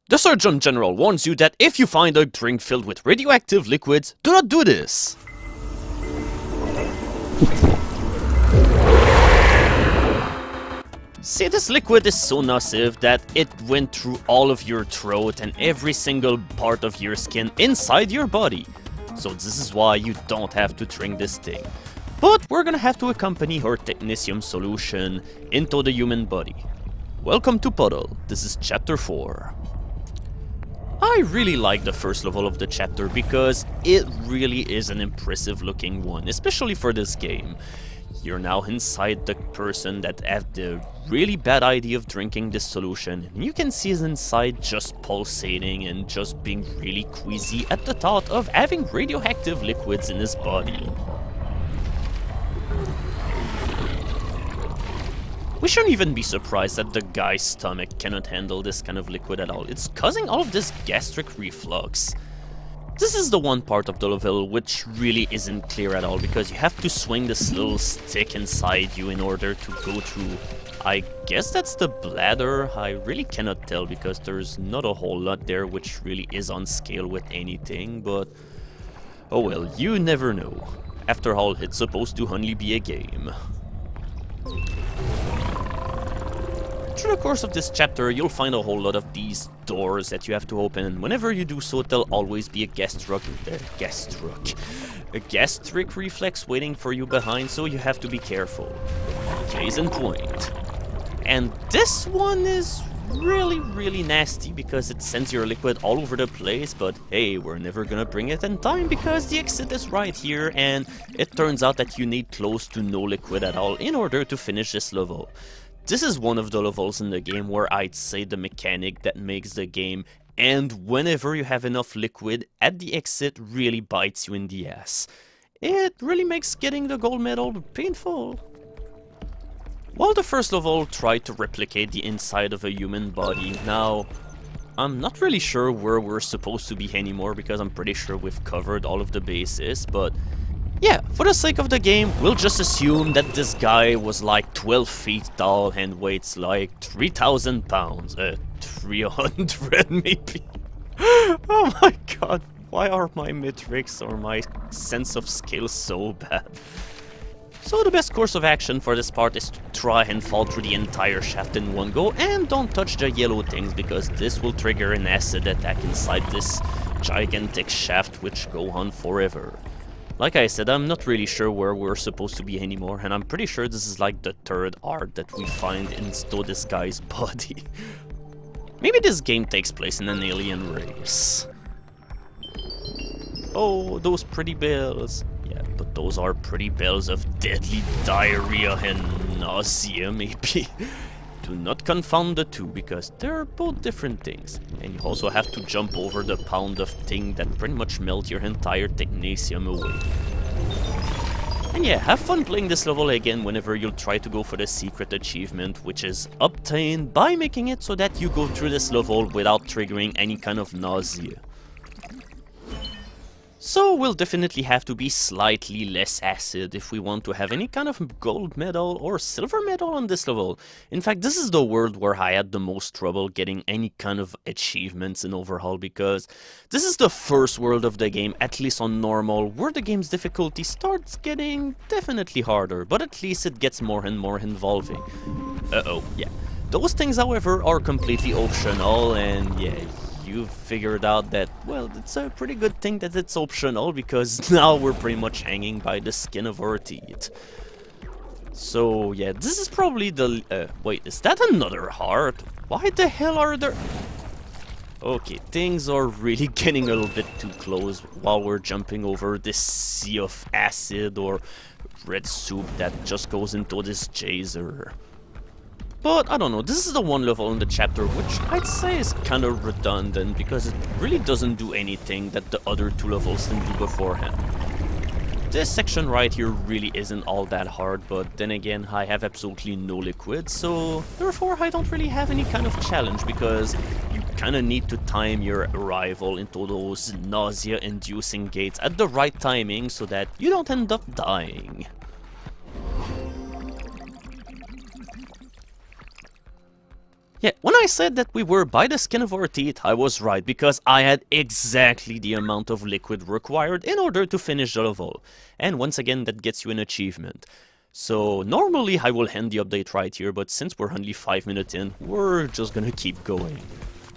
The Surgeon General warns you that if you find a drink filled with radioactive liquids, do not do this. See, this liquid is so nocive that it went through all of your throat and every single part of your skin inside your body. So this is why you don't have to drink this thing. But we're gonna have to accompany her technetium solution into the human body. Welcome to Puddle. This is chapter 4. I really like the first level of the chapter because it really is an impressive looking one, especially for this game. You're now inside the person that had the really bad idea of drinking this solution, and you can see his inside just pulsating and just being really queasy at the thought of having radioactive liquids in his body. We shouldn't even be surprised that the guy's stomach cannot handle this kind of liquid at all. It's causing all of this gastric reflux. This is the one part of the level which really isn't clear at all, because you have to swing this little stick inside you in order to go through. I guess that's the bladder. I really cannot tell because there's not a whole lot there which really is on scale with anything, but oh well, you never know. After all, it's supposed to only be a game. Through the course of this chapter, you'll find a whole lot of these doors that you have to open, and whenever you do so, there'll always be a gastric reflex waiting for you behind, so you have to be careful. Case in point. And this one is really nasty because it sends your liquid all over the place, but hey, we're never gonna bring it in time because the exit is right here, and it turns out that you need close to no liquid at all in order to finish this level. This is one of the levels in the game where I'd say the mechanic that makes the game and whenever you have enough liquid at the exit really bites you in the ass. It really makes getting the gold medal painful. While the first level tried to replicate the inside of a human body, now I'm not really sure where we're supposed to be anymore because I'm pretty sure we've covered all of the bases, but yeah, for the sake of the game, we'll just assume that this guy was like 12 feet tall and weighs like 3,000 pounds. 300 maybe. Oh my god, why are my metrics or my sense of skill so bad? So the best course of action for this part is to try and fall through the entire shaft in one go, and don't touch the yellow things because this will trigger an acid attack inside this gigantic shaft which go on forever. Like I said, I'm not really sure where we're supposed to be anymore, and I'm pretty sure this is like the third art that we find in this guy's body. Maybe this game takes place in an alien race. Oh, those pretty bells. Yeah, but those are pretty bells of deadly diarrhea and nausea, maybe. Do not confound the two, because they're both different things. And you also have to jump over the pound of thing that pretty much melt your entire technetium away. And yeah, have fun playing this level again whenever you'll try to go for the secret achievement, which is obtained by making it so that you go through this level without triggering any kind of nausea. So we'll definitely have to be slightly less acid if we want to have any kind of gold medal or silver medal on this level. In fact, this is the world where I had the most trouble getting any kind of achievements in overhaul, because this is the first world of the game, at least on normal, where the game's difficulty starts getting definitely harder, but at least it gets more and more involving. Yeah. Those things, however, are completely optional, and yeah, you've figured out that, well, it's a pretty good thing that it's optional, because now we're pretty much hanging by the skin of our teeth. So yeah, this is probably the... wait, is that another heart? Why the hell are there... Okay, things are really getting a little bit too close while we're jumping over this sea of acid or red soup that just goes into this geyser. But I don't know, this is the one level in the chapter which I'd say is kind of redundant because it really doesn't do anything that the other two levels didn't do beforehand. This section right here really isn't all that hard, but then again I have absolutely no liquid, so therefore I don't really have any kind of challenge because you kind of need to time your arrival into those nausea-inducing gates at the right timing so that you don't end up dying. Yeah, when I said that we were by the skin of our teeth, I was right, because I had exactly the amount of liquid required in order to finish the level. And once again, that gets you an achievement. So normally I will end the update right here, but since we're only 5 minutes in, we're just gonna keep going.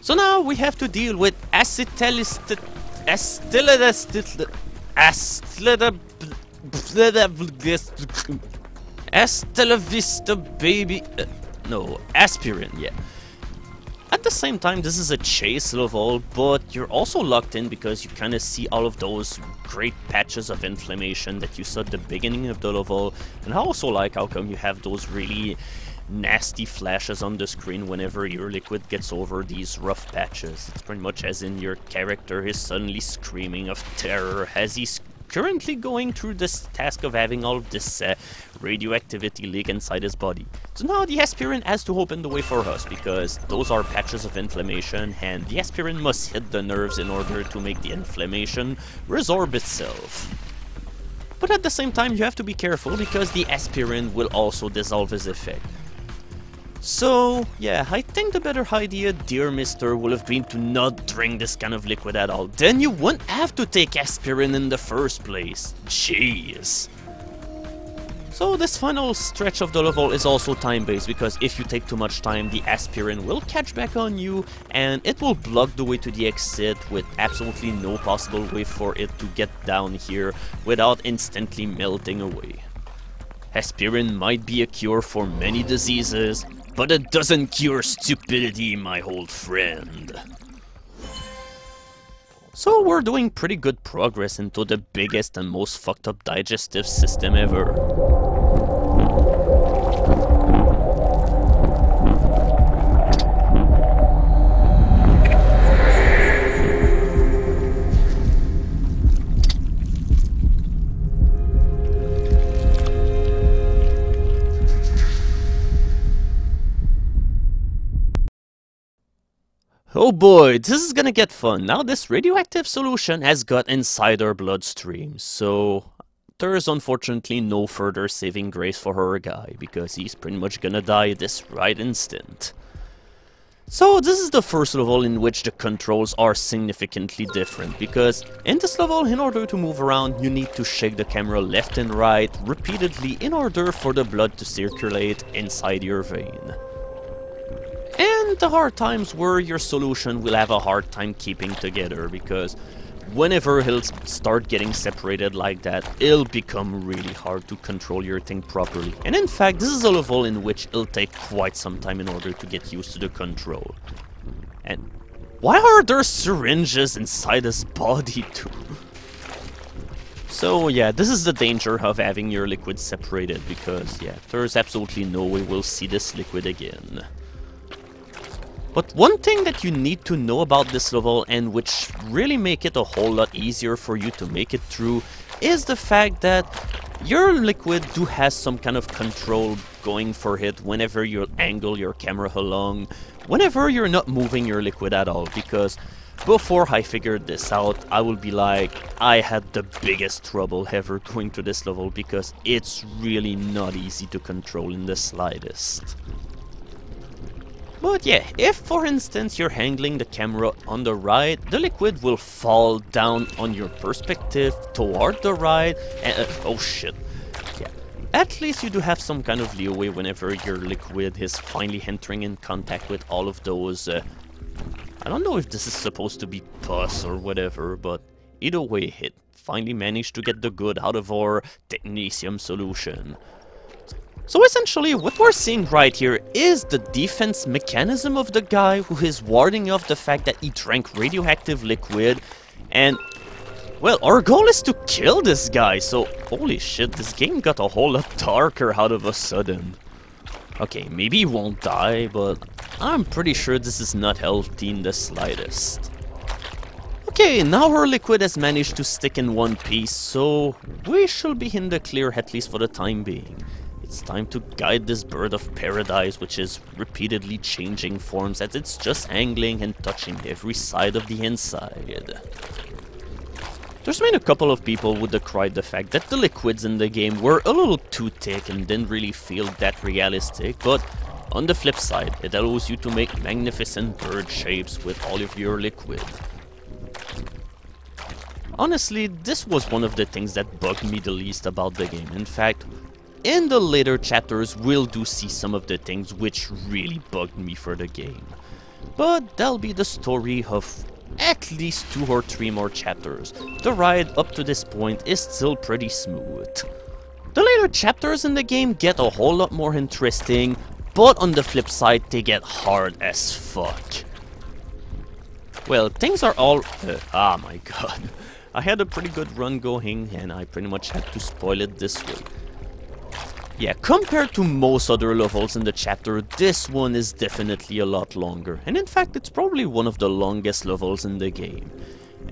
So now we have to deal with Acetylsalicylic, baby. No, aspirin, yeah. At the same time, this is a chase level, but you're also locked in because you kind of see all of those great patches of inflammation that you saw at the beginning of the level. And I also like how come you have those really nasty flashes on the screen whenever your liquid gets over these rough patches. It's pretty much as in your character is suddenly screaming of terror as he's currently going through this task of having all of this radioactivity leak inside his body. So now the aspirin has to open the way for us, because those are patches of inflammation, and the aspirin must hit the nerves in order to make the inflammation resorb itself. But at the same time, you have to be careful, because the aspirin will also dissolve his effect. So, yeah, I think the better idea, dear mister, would have been to not drink this kind of liquid at all. Then you wouldn't have to take aspirin in the first place. Jeez. So this final stretch of the level is also time-based, because if you take too much time, the aspirin will catch back on you, and it will block the way to the exit with absolutely no possible way for it to get down here without instantly melting away. Aspirin might be a cure for many diseases, but it doesn't cure stupidity, my old friend. So we're doing pretty good progress into the biggest and most fucked up digestive system ever. Oh boy, this is gonna get fun. Now this radioactive solution has got inside our bloodstream, so there's unfortunately no further saving grace for our guy, because he's pretty much gonna die this right instant. So this is the first level in which the controls are significantly different, because in this level, in order to move around, you need to shake the camera left and right repeatedly in order for the blood to circulate inside your vein. And there are times where your solution will have a hard time keeping together, because whenever he'll start getting separated like that, it'll become really hard to control your thing properly. And in fact, this is a level in which it'll take quite some time in order to get used to the control. And why are there syringes inside his body too? So yeah, this is the danger of having your liquid separated, because yeah, there's absolutely no way we'll see this liquid again. But one thing that you need to know about this level, and which really make it a whole lot easier for you to make it through, is the fact that your liquid do has some kind of control going for it whenever you angle your camera along, whenever you're not moving your liquid at all, because before I figured this out, I will be like, I had the biggest trouble ever going to this level, because it's really not easy to control in the slightest. But yeah, if for instance you're angling the camera on the right, the liquid will fall down on your perspective toward the right, and oh shit. Yeah, at least you do have some kind of leeway whenever your liquid is finally entering in contact with all of those, I don't know if this is supposed to be pus or whatever, but either way, it finally managed to get the good out of our technetium solution. So essentially, what we're seeing right here is the defense mechanism of the guy who is warding off the fact that he drank radioactive liquid, and well, our goal is to kill this guy, so holy shit, this game got a whole lot darker out of a sudden. Okay, maybe he won't die, but I'm pretty sure this is not healthy in the slightest. Okay, now our liquid has managed to stick in one piece, so we should be in the clear at least for the time being. It's time to guide this bird of paradise, which is repeatedly changing forms as it's just angling and touching every side of the inside. There's been a couple of people who decried the fact that the liquids in the game were a little too thick and didn't really feel that realistic, but on the flip side, it allows you to make magnificent bird shapes with all of your liquid. Honestly, this was one of the things that bugged me the least about the game. In fact, in the later chapters, we'll do see some of the things which really bugged me for the game. But that'll be the story of at least 2 or 3 more chapters. The ride up to this point is still pretty smooth. The later chapters in the game get a whole lot more interesting, but on the flip side, they get hard as fuck. Well, things are all... oh my god. I had a pretty good run going, and I pretty much had to spoil it this way. Yeah, compared to most other levels in the chapter, this one is definitely a lot longer. And in fact, it's probably one of the longest levels in the game.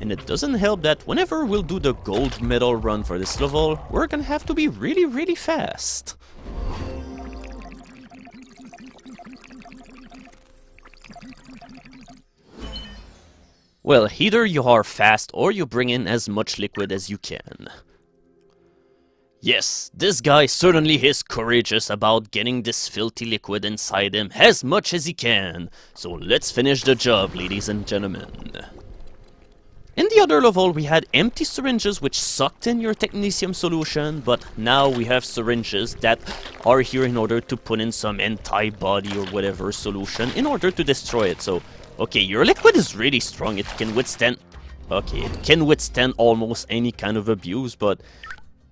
And it doesn't help that whenever we'll do the gold medal run for this level, we're gonna have to be really fast. Well, either you are fast or you bring in as much liquid as you can. Yes, this guy certainly is courageous about getting this filthy liquid inside him as much as he can. So let's finish the job, ladies and gentlemen. In the other level, we had empty syringes which sucked in your technetium solution, but now we have syringes that are here in order to put in some antibody or whatever solution in order to destroy it. So, okay, your liquid is really strong. It can withstand... okay, it can withstand almost any kind of abuse, but...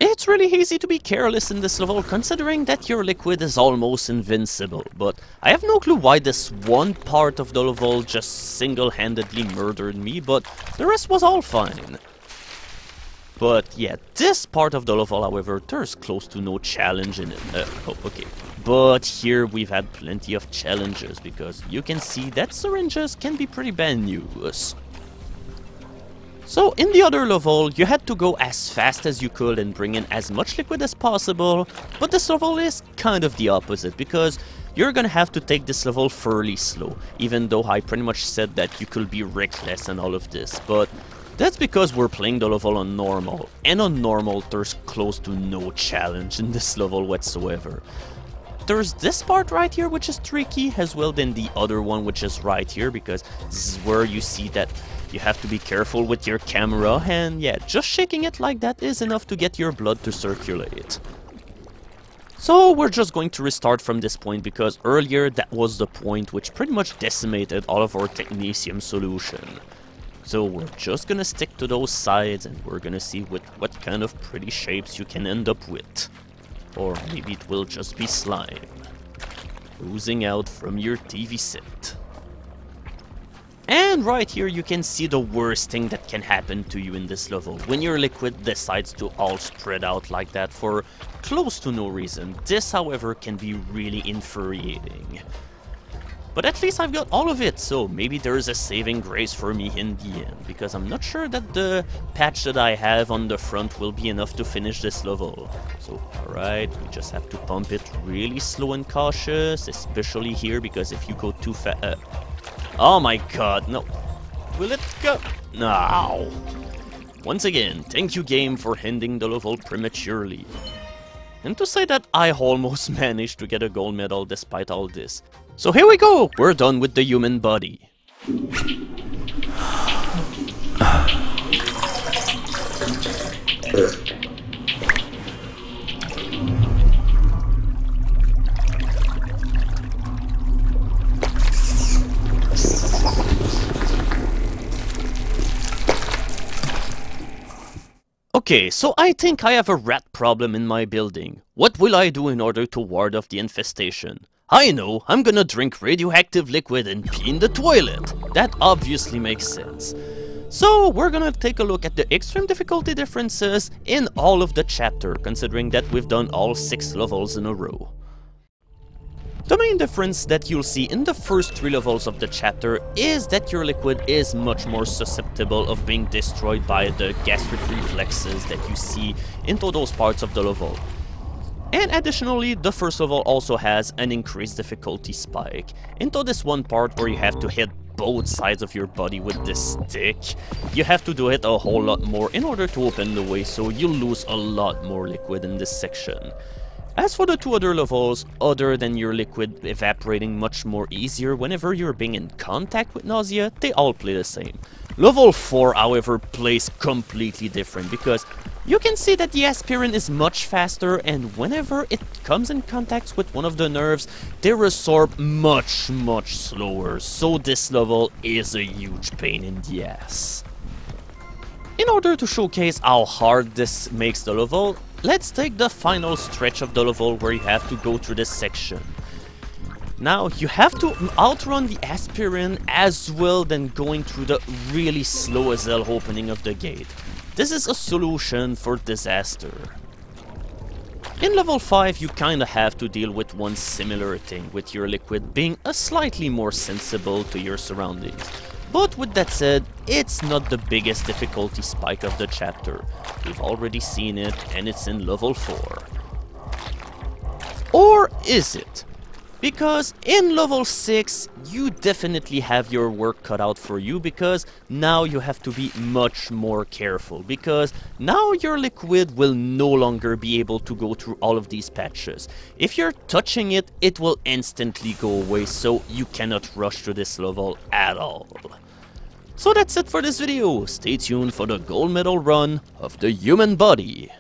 it's really easy to be careless in this level, considering that your liquid is almost invincible, but I have no clue why this one part of the level just single-handedly murdered me, but the rest was all fine. But yeah, this part of the level, however, there's close to no challenge in it. Oh, okay. But here we've had plenty of challenges, because you can see that syringes can be pretty bad news. So, in the other level, you had to go as fast as you could and bring in as much liquid as possible, but this level is kind of the opposite, because you're gonna have to take this level fairly slow, even though I pretty much said that you could be reckless and all of this, but that's because we're playing the level on normal, and on normal there's close to no challenge in this level whatsoever. There's this part right here which is tricky, as well than the other one which is right here, because this is where you see that you have to be careful with your camera, and yeah, just shaking it like that is enough to get your blood to circulate. So we're just going to restart from this point, because earlier that was the point which pretty much decimated all of our technetium solution. So we're just gonna stick to those sides, and we're gonna see what kind of pretty shapes you can end up with. Or maybe it will just be slime oozing out from your TV set. And right here you can see the worst thing that can happen to you in this level. When your liquid decides to all spread out like that for close to no reason. This, however, can be really infuriating. But at least I've got all of it, so maybe there is a saving grace for me in the end. Because I'm not sure that the patch that I have on the front will be enough to finish this level. So, alright, we just have to pump it really slow and cautious. Especially here, because if you go too fast... oh my god, no. Will it go? No. Once again, thank you game for ending the level prematurely. And to say that I almost managed to get a gold medal despite all this. So here we go, we're done with the human body. Okay, so I think I have a rat problem in my building. What will I do in order to ward off the infestation? I know, I'm gonna drink radioactive liquid and pee in the toilet. That obviously makes sense. So we're gonna take a look at the extreme difficulty differences in all of the chapter, considering that we've done all 6 levels in a row. The main difference that you'll see in the first 3 levels of the chapter is that your liquid is much more susceptible of being destroyed by the gastric reflexes that you see into those parts of the level. And additionally, the first level also has an increased difficulty spike into this one part where you have to hit both sides of your body with this stick. You have to do it a whole lot more in order to open the way, so you'll lose a lot more liquid in this section. As for the two other levels, other than your liquid evaporating much more easier whenever you're being in contact with nausea, they all play the same. Level 4, however, plays completely different because you can see that the aspirin is much faster, and whenever it comes in contact with one of the nerves, they resorb much slower, so this level is a huge pain in the ass. In order to showcase how hard this makes the level, let's take the final stretch of the level where you have to go through this section. Now, you have to outrun the aspirin as well than going through the really slow as hell opening of the gate. This is a solution for disaster. In level 5, you kinda have to deal with one similar thing, with your liquid being a slightly more sensible to your surroundings. But with that said, it's not the biggest difficulty spike of the chapter. We've already seen it, and it's in level 4. Or is it? Because in level 6, you definitely have your work cut out for you, because now you have to be much more careful, because now your liquid will no longer be able to go through all of these patches. If you're touching it, it will instantly go away, so you cannot rush through this level at all. So that's it for this video. Stay tuned for the gold medal run of the human body.